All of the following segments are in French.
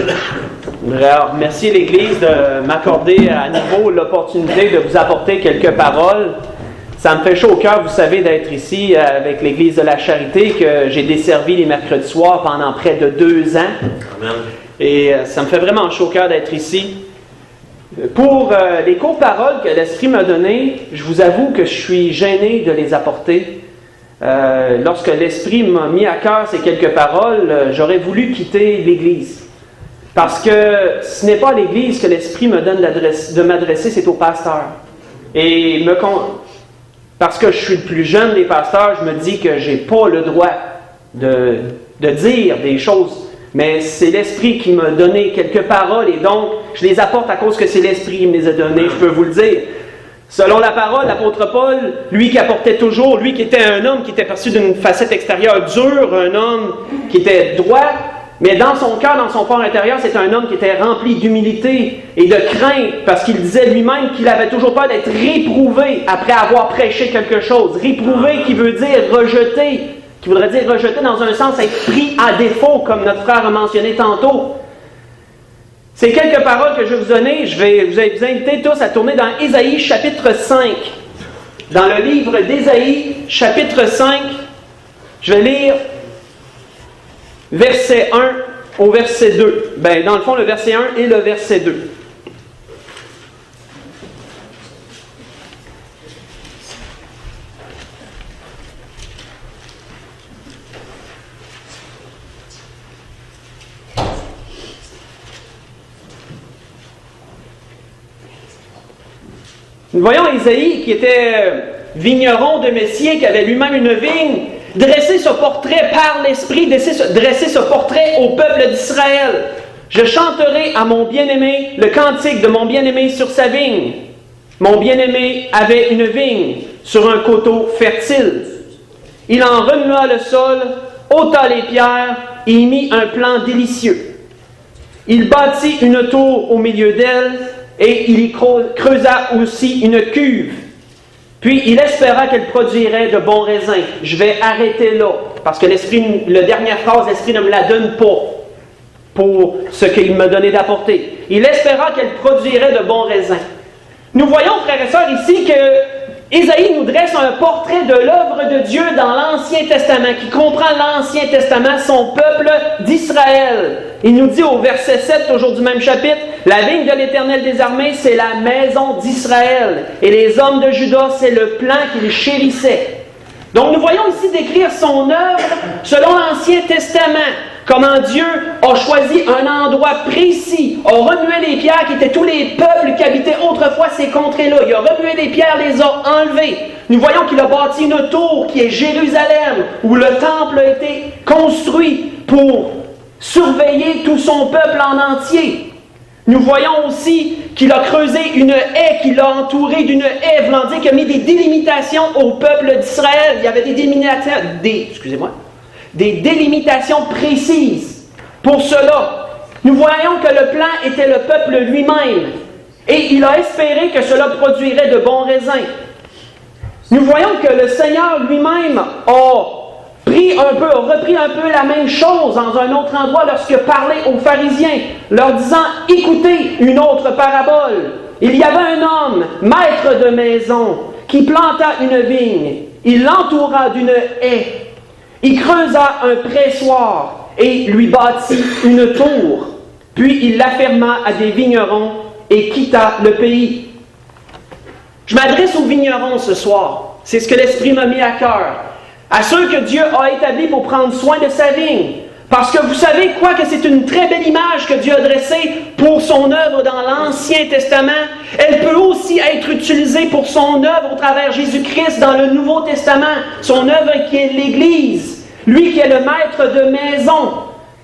Je voudrais remercier l'Église de m'accorder à nouveau l'opportunité de vous apporter quelques paroles. Ça me fait chaud au cœur, vous savez, d'être ici avec l'Église de la Charité, que j'ai desservi les mercredis soirs pendant près de 2 ans. Amen. Et ça me fait vraiment chaud au cœur d'être ici. Pour les courtes paroles que l'Esprit m'a données, je vous avoue que je suis gêné de les apporter. Lorsque l'Esprit m'a mis à cœur ces quelques paroles, j'aurais voulu quitter l'Église. Parce que ce n'est pas à l'Église que l'Esprit me donne de m'adresser, c'est au pasteur. Et parce que je suis le plus jeune des pasteurs, je me dis que je n'ai pas le droit de dire des choses. Mais c'est l'Esprit qui m'a donné quelques paroles et donc je les apporte à cause que c'est l'Esprit qui me les a données, je peux vous le dire. Selon la parole, l'apôtre Paul, lui qui apportait toujours, lui qui était un homme qui était perçu d'une facette extérieure dure, un homme qui était droit, mais dans son cœur, dans son fort intérieur, c'est un homme qui était rempli d'humilité et de crainte, parce qu'il disait lui-même qu'il avait toujours peur d'être réprouvé après avoir prêché quelque chose. Réprouvé qui veut dire rejeté, qui voudrait dire rejeté dans un sens être pris à défaut, comme notre frère a mentionné tantôt. Ces quelques paroles que je vais vous donner, je vais vous inviter tous à tourner dans Ésaïe chapitre 5. Dans le livre d'Ésaïe chapitre 5, je vais lire verset 1 au verset 2. Dans le fond, le verset 1 et le verset 2. Nous voyons Ésaïe qui était vigneron de Messier, qui avait lui-même une vigne, dresser ce portrait par l'Esprit, dresser ce portrait au peuple d'Israël. Je chanterai à mon bien-aimé le cantique de mon bien-aimé sur sa vigne. Mon bien-aimé avait une vigne sur un coteau fertile. Il en remua le sol, ôta les pierres et y mit un plan délicieux. Il bâtit une tour au milieu d'elle et il y creusa aussi une cuve. Puis il espéra qu'elle produirait de bons raisins. Je vais arrêter là, parce que la dernière phrase, l'Esprit ne me la donne pas pour ce qu'il m'a donné d'apporter. Il espéra qu'elle produirait de bons raisins. Nous voyons, frères et sœurs, ici que Ésaïe nous dresse un portrait de l'œuvre de Dieu dans l'Ancien Testament, qui comprend l'Ancien Testament, son peuple d'Israël. Il nous dit au verset 7, toujours du même chapitre, « La vigne de l'Éternel des armées, c'est la maison d'Israël, et les hommes de Juda, c'est le plan qu'il chérissait. » Donc nous voyons ici décrire son œuvre selon l'Ancien Testament, comment Dieu a choisi un endroit précis, a remué les pierres qui étaient tous les peuples qui habitaient autrefois ces contrées-là. Il a remué les pierres, les a enlevées. Nous voyons qu'il a bâti une tour qui est Jérusalem, où le temple a été construit pour surveiller tout son peuple en entier. Nous voyons aussi qu'il a creusé une haie, qu'il a entouré d'une haie, voulant dire qu'il a mis des délimitations au peuple d'Israël. Il y avait des délimitations précises pour cela. Nous voyons que le plan était le peuple lui-même et il a espéré que cela produirait de bons raisins. Nous voyons que le Seigneur lui-même a repris un peu la même chose dans un autre endroit lorsqu'il a parlé aux pharisiens, leur disant « Écoutez une autre parabole. Il y avait un homme, maître de maison, qui planta une vigne. Il l'entoura d'une haie. Il creusa un pressoir et lui bâtit une tour. Puis il l'afferma à des vignerons et quitta le pays. » Je m'adresse aux vignerons ce soir. C'est ce que l'Esprit m'a mis à cœur. À ceux que Dieu a établis pour prendre soin de sa vigne. Parce que vous savez quoi, que c'est une très belle image que Dieu a dressée pour son œuvre dans l'Ancien Testament. Elle peut aussi être utilisée pour son œuvre au travers Jésus-Christ dans le Nouveau Testament. Son œuvre qui est l'Église. Lui qui est le maître de maison.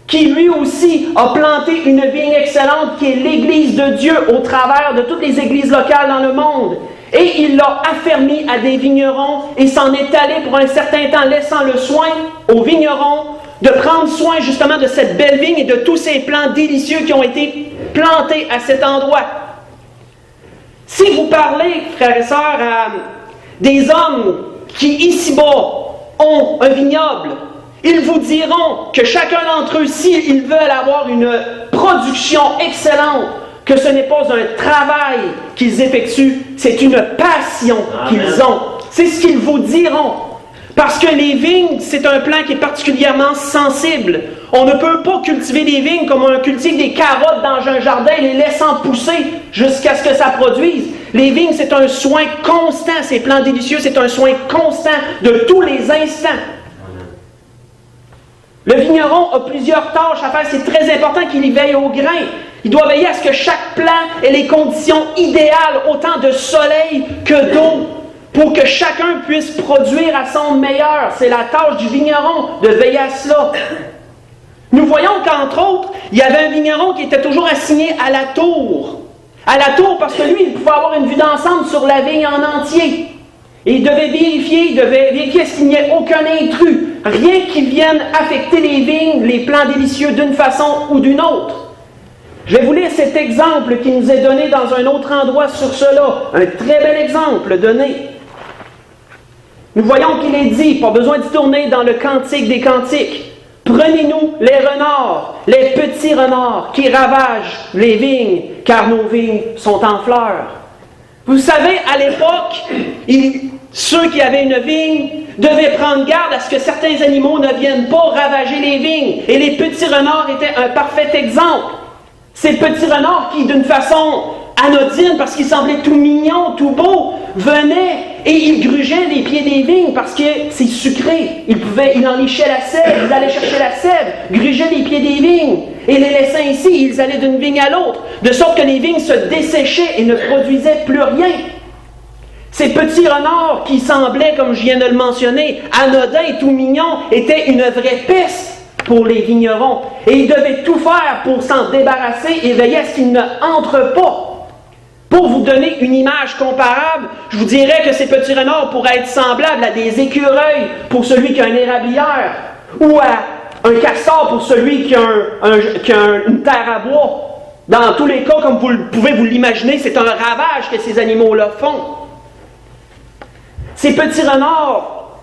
Qui lui aussi a planté une vigne excellente qui est l'Église de Dieu au travers de toutes les églises locales dans le monde. Et il l'a affermi à des vignerons et s'en est allé pour un certain temps, laissant le soin aux vignerons de prendre soin justement de cette belle vigne et de tous ces plants délicieux qui ont été plantés à cet endroit. Si vous parlez, frères et sœurs, à des hommes qui ici-bas ont un vignoble, Ils vous diront que chacun d'entre eux, s'ils veulent avoir une production excellente, que ce n'est pas un travail qu'ils effectuent, c'est une passion qu'ils ont. C'est ce qu'ils vous diront. Parce que les vignes, c'est un plant qui est particulièrement sensible. On ne peut pas cultiver des vignes comme on cultive des carottes dans un jardin, les laissant pousser jusqu'à ce que ça produise. Les vignes, c'est un soin constant. Ces plants délicieux, c'est un soin constant de tous les instants. Le vigneron a plusieurs tâches à faire. C'est très important qu'il y veille au grain. Il doit veiller à ce que chaque plant ait les conditions idéales, autant de soleil que d'eau, pour que chacun puisse produire à son meilleur. C'est la tâche du vigneron de veiller à cela. Nous voyons qu'entre autres, il y avait un vigneron qui était toujours assigné à la tour. À la tour parce que lui, il pouvait avoir une vue d'ensemble sur la vigne en entier. Et il devait vérifier est-ce qu'il n'y ait aucun intrus, rien qui vienne affecter les vignes, les plants délicieux d'une façon ou d'une autre. Je vais vous lire cet exemple qui nous est donné dans un autre endroit sur cela. Un très bel exemple donné. Nous voyons qu'il est dit, pas besoin d'y tourner dans le Cantique des Cantiques, prenez-nous les renards, les petits renards qui ravagent les vignes, car nos vignes sont en fleurs. Vous savez, à l'époque, ceux qui avaient une vigne devaient prendre garde à ce que certains animaux ne viennent pas ravager les vignes. Et les petits renards étaient un parfait exemple. Ces petits renards qui, d'une façon anodine, parce qu'ils semblaient tout mignons, tout beaux, venaient et ils grugeaient les pieds des vignes parce que c'est sucré. Ils en lichaient la sève, ils allaient chercher la sève, grugeaient les pieds des vignes et les laissaient ainsi, ils allaient d'une vigne à l'autre, de sorte que les vignes se desséchaient et ne produisaient plus rien. Ces petits renards qui semblaient, comme je viens de le mentionner, anodins et tout mignons, étaient une vraie peste pour les vignerons. Et ils devaient tout faire pour s'en débarrasser et veiller à ce qu'ils ne entrent pas. Pour vous donner une image comparable, je vous dirais que ces petits renards pourraient être semblables à des écureuils pour celui qui a une érablière, ou à un castor pour celui qui a une terre à bois. Dans tous les cas, comme vous pouvez vous l'imaginer, c'est un ravage que ces animaux-là font. Ces petits renards,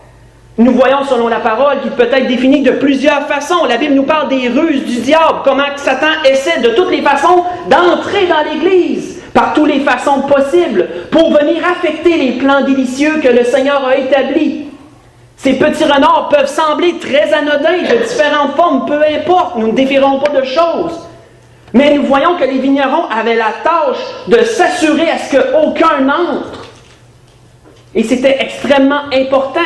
nous voyons selon la parole qu'il peut être défini de plusieurs façons. La Bible nous parle des ruses du diable, comment Satan essaie de toutes les façons d'entrer dans l'Église, par toutes les façons possibles, pour venir affecter les plans délicieux que le Seigneur a établis. Ces petits renards peuvent sembler très anodins, de différentes formes, peu importe, nous ne défierons pas de choses. Mais nous voyons que les vignerons avaient la tâche de s'assurer à ce qu'aucun n'entre. Et c'était extrêmement important.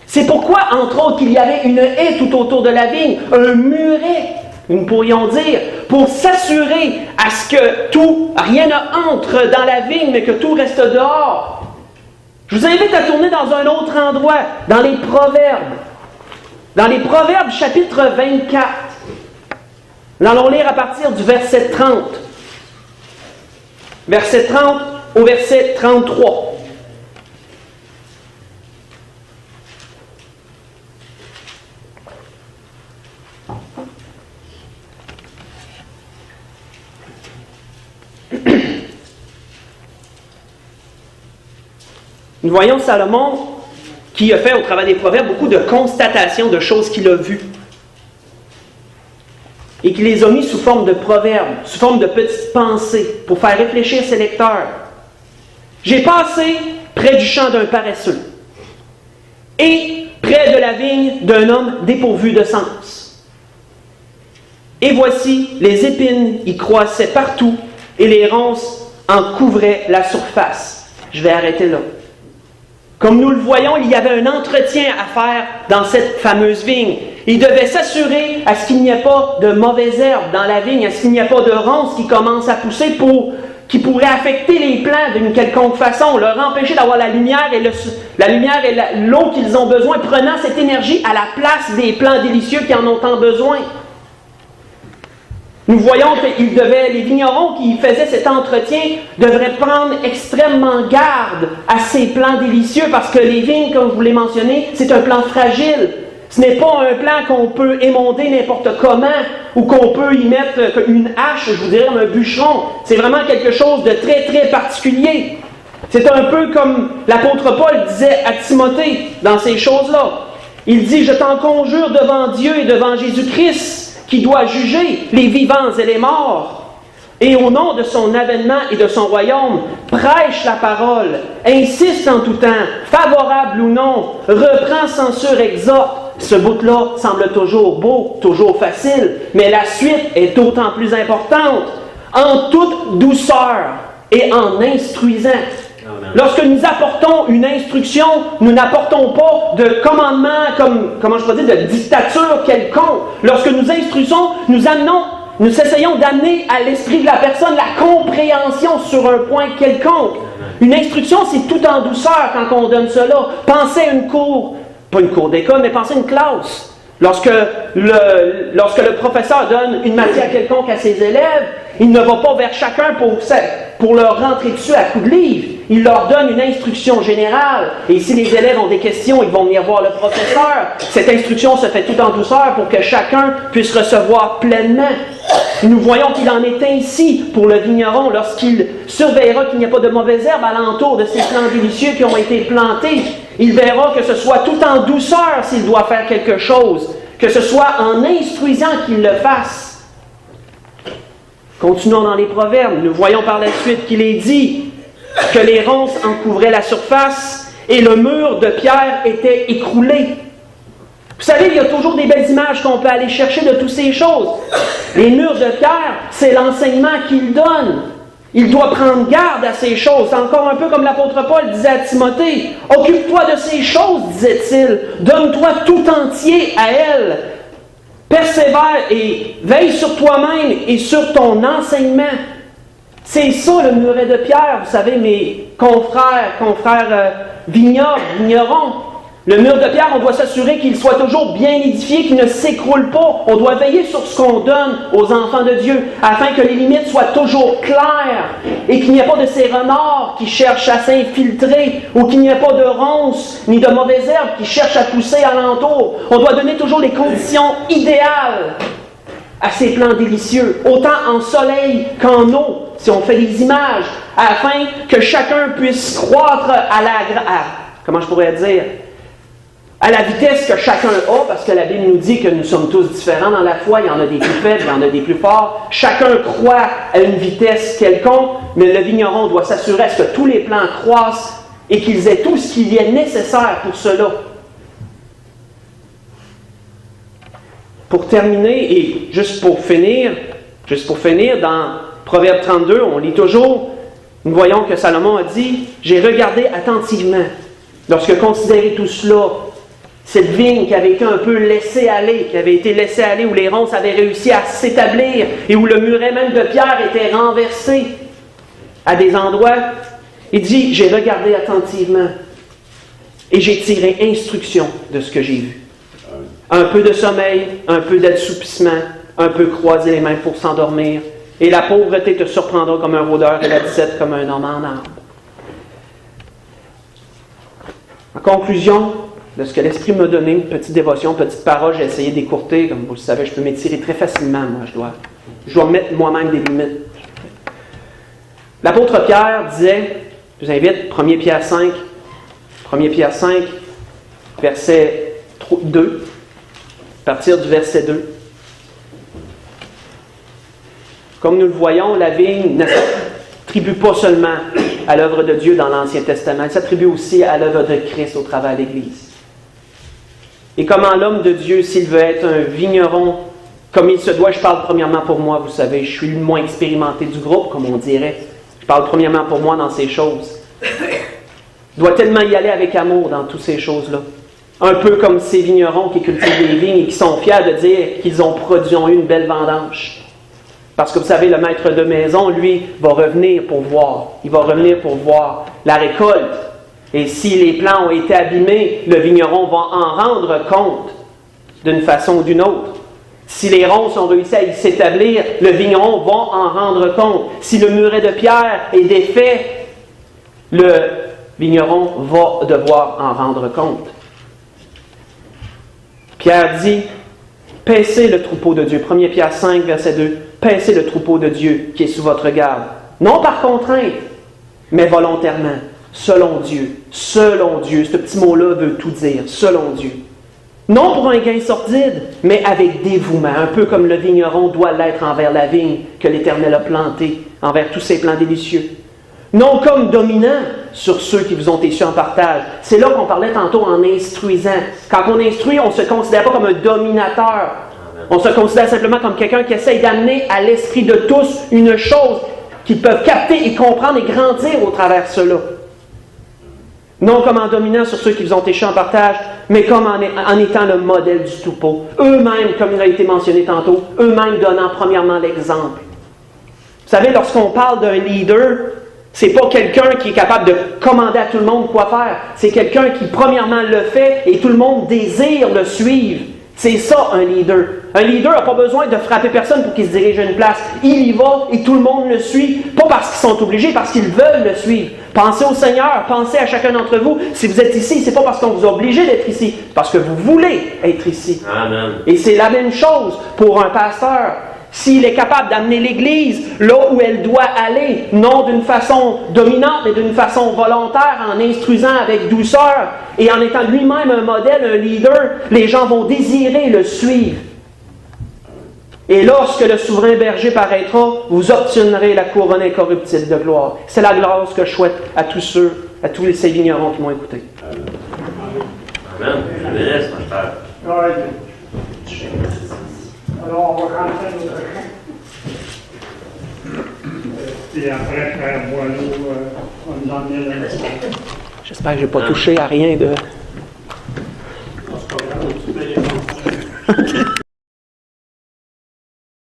C'est pourquoi, entre autres, qu'il y avait une haie tout autour de la vigne, un muret, nous pourrions dire, pour s'assurer à ce que rien ne entre dans la vigne, mais que tout reste dehors. Je vous invite à tourner dans un autre endroit, dans les Proverbes. Dans les Proverbes, chapitre 24. Nous allons lire à partir du verset 30. Verset 30 au verset 33. Nous voyons Salomon qui a fait au travers des Proverbes beaucoup de constatations de choses qu'il a vues et qui les a mis sous forme de proverbes, sous forme de petites pensées pour faire réfléchir ses lecteurs. J'ai passé près du champ d'un paresseux et près de la vigne d'un homme dépourvu de sens. Et voici, les épines y croissaient partout et les ronces en couvraient la surface. Je vais arrêter là. Comme nous le voyons, il y avait un entretien à faire dans cette fameuse vigne. Il devait s'assurer à ce qu'il n'y ait pas de mauvaises herbes dans la vigne, à ce qu'il n'y ait pas de ronces qui commencent à pousser qui pourraient affecter les plants d'une quelconque façon, leur empêcher d'avoir la lumière et l'eau qu'ils ont besoin, prenant cette énergie à la place des plants délicieux qui en ont tant besoin. Nous voyons que les vignerons qui faisaient cet entretien devraient prendre extrêmement garde à ces plants délicieux parce que les vignes, comme je vous l'ai mentionné, c'est un plant fragile. Ce n'est pas un plant qu'on peut émonder n'importe comment ou qu'on peut y mettre une hache, je vous dirais, un bûcheron. C'est vraiment quelque chose de très, très particulier. C'est un peu comme l'apôtre Paul disait à Timothée dans ces choses-là. Il dit, « Je t'en conjure devant Dieu et devant Jésus-Christ, qui doit juger les vivants et les morts. Et au nom de son avènement et de son royaume, prêche la parole, insiste en tout temps, favorable ou non, reprend, censure, exhorte. » Ce bout-là semble toujours beau, toujours facile, mais la suite est d'autant plus importante. En toute douceur et en instruisant. Lorsque nous apportons une instruction, nous n'apportons pas de commandement, de dictature quelconque. Lorsque nous instruisons, nous essayons d'amener à l'esprit de la personne la compréhension sur un point quelconque. Une instruction, c'est tout en douceur quand on donne cela. Pensez à une cour, pas une cour d'école, mais pensez à une classe. Lorsque le professeur donne une matière quelconque à ses élèves, il ne va pas vers chacun pour leur rentrer dessus à coups de livre. Il leur donne une instruction générale. Et si les élèves ont des questions, ils vont venir voir le professeur. Cette instruction se fait tout en douceur pour que chacun puisse recevoir pleinement. Nous voyons qu'il en est ainsi pour le vigneron lorsqu'il surveillera qu'il n'y a pas de mauvaises herbes alentour de ces plants délicieux qui ont été plantés. Il verra que ce soit tout en douceur s'il doit faire quelque chose, que ce soit en instruisant qu'il le fasse. Continuons dans les Proverbes. Nous voyons par la suite qu'il est dit que les ronces en couvraient la surface et le mur de pierre était écroulé. Vous savez, il y a toujours des belles images qu'on peut aller chercher de toutes ces choses. Les murs de pierre, c'est l'enseignement qu'il donne. Il doit prendre garde à ces choses. C'est encore un peu comme l'apôtre Paul disait à Timothée. « Occupe-toi de ces choses, disait-il. Donne-toi tout entier à elles. Persévère et veille sur toi-même et sur ton enseignement. » C'est ça le muret de pierre, vous savez, mes confrères vignerons. Le mur de pierre, on doit s'assurer qu'il soit toujours bien édifié, qu'il ne s'écroule pas. On doit veiller sur ce qu'on donne aux enfants de Dieu, afin que les limites soient toujours claires et qu'il n'y ait pas de ces renards qui cherchent à s'infiltrer ou qu'il n'y ait pas de ronces ni de mauvaises herbes qui cherchent à pousser alentour. On doit donner toujours les conditions idéales à ces plants délicieux, autant en soleil qu'en eau, si on fait des images, afin que chacun puisse croître à la vitesse que chacun a, parce que la Bible nous dit que nous sommes tous différents dans la foi, il y en a des plus faibles, il y en a des plus forts. Chacun croît à une vitesse quelconque, mais le vigneron doit s'assurer à ce que tous les plants croissent et qu'ils aient tout ce qu'il y est nécessaire pour cela. Pour terminer, et juste pour finir, dans Proverbe 32, on lit toujours, nous voyons que Salomon a dit « J'ai regardé attentivement, lorsque considéré tout cela, cette vigne qui avait été un peu laissée aller, où les ronces avaient réussi à s'établir et où le muret même de pierre était renversé à des endroits. Il dit, j'ai regardé attentivement et j'ai tiré instruction de ce que j'ai vu. Un peu de sommeil, un peu d'assoupissement, un peu croiser les mains pour s'endormir. Et la pauvreté te surprendra comme un rôdeur et la disette comme un homme en arbre. En conclusion de ce que l'Esprit m'a donné, une petite dévotion, une petite parole, j'ai essayé d'écourter, comme vous le savez, je peux m'étirer très facilement, moi, je dois mettre moi-même des limites. L'apôtre Pierre disait, je vous invite, 1 Pierre 5, verset 2, à partir du verset 2. Comme nous le voyons, la vigne ne s'attribue pas seulement à l'œuvre de Dieu dans l'Ancien Testament, elle s'attribue aussi à l'œuvre de Christ au travers de l'Église. Et comment l'homme de Dieu, s'il veut être un vigneron, comme il se doit, je parle premièrement pour moi, vous savez, je suis le moins expérimenté du groupe, comme on dirait. Je parle premièrement pour moi dans ces choses. Il doit tellement y aller avec amour dans toutes ces choses-là. Un peu comme ces vignerons qui cultivent des vignes et qui sont fiers de dire qu'ils ont eu une belle vendange. Parce que vous savez, le maître de maison, lui, va revenir pour voir. Il va revenir pour voir la récolte. Et si les plants ont été abîmés, le vigneron va en rendre compte d'une façon ou d'une autre. Si les ronces ont réussi à s'établir, le vigneron va en rendre compte. Si le muret de pierre est défait, le vigneron va devoir en rendre compte. Pierre dit, paissez le troupeau de Dieu. 1 Pierre 5, verset 2. Paissez le troupeau de Dieu qui est sous votre garde. Non par contrainte, mais volontairement. Selon Dieu. Selon Dieu. Ce petit mot-là veut tout dire. Selon Dieu. Non pour un gain sordide, mais avec dévouement, un peu comme le vigneron doit l'être envers la vigne que l'Éternel a plantée, envers tous ses plants délicieux. Non comme dominant sur ceux qui vous ont été en partage. C'est là qu'on parlait tantôt en instruisant. Quand on instruit, on ne se considère pas comme un dominateur. On se considère simplement comme quelqu'un qui essaye d'amener à l'esprit de tous une chose qu'ils peuvent capter et comprendre et grandir au travers de cela. Non comme en dominant sur ceux qui vous ont été en partage, mais comme en étant le modèle du troupeau. Eux-mêmes, comme il a été mentionné tantôt, eux-mêmes donnant premièrement l'exemple. Vous savez, lorsqu'on parle d'un leader, c'est pas quelqu'un qui est capable de commander à tout le monde quoi faire. C'est quelqu'un qui, premièrement, le fait et tout le monde désire le suivre. C'est ça, un leader. Un leader n'a pas besoin de frapper personne pour qu'il se dirige à une place. Il y va et tout le monde le suit. Pas parce qu'ils sont obligés, parce qu'ils veulent le suivre. Pensez au Seigneur, pensez à chacun d'entre vous. Si vous êtes ici, c'est pas parce qu'on vous a obligé d'être ici, c'est parce que vous voulez être ici. Amen. Et c'est la même chose pour un pasteur. S'il est capable d'amener l'Église là où elle doit aller, non d'une façon dominante, mais d'une façon volontaire, en instruisant avec douceur et en étant lui-même un modèle, un leader, les gens vont désirer le suivre. Et lorsque le souverain berger paraîtra, vous obtiendrez la couronne incorruptible de gloire. C'est la grâce que je souhaite à tous ces vignerons qui m'ont écouté. Amen. Je bénisse, mon frère. Alors, on va rentrer notre chant. Et après, Frère Boileau va nous emmener la leçon. J'espère que je n'ai pas touché à rien de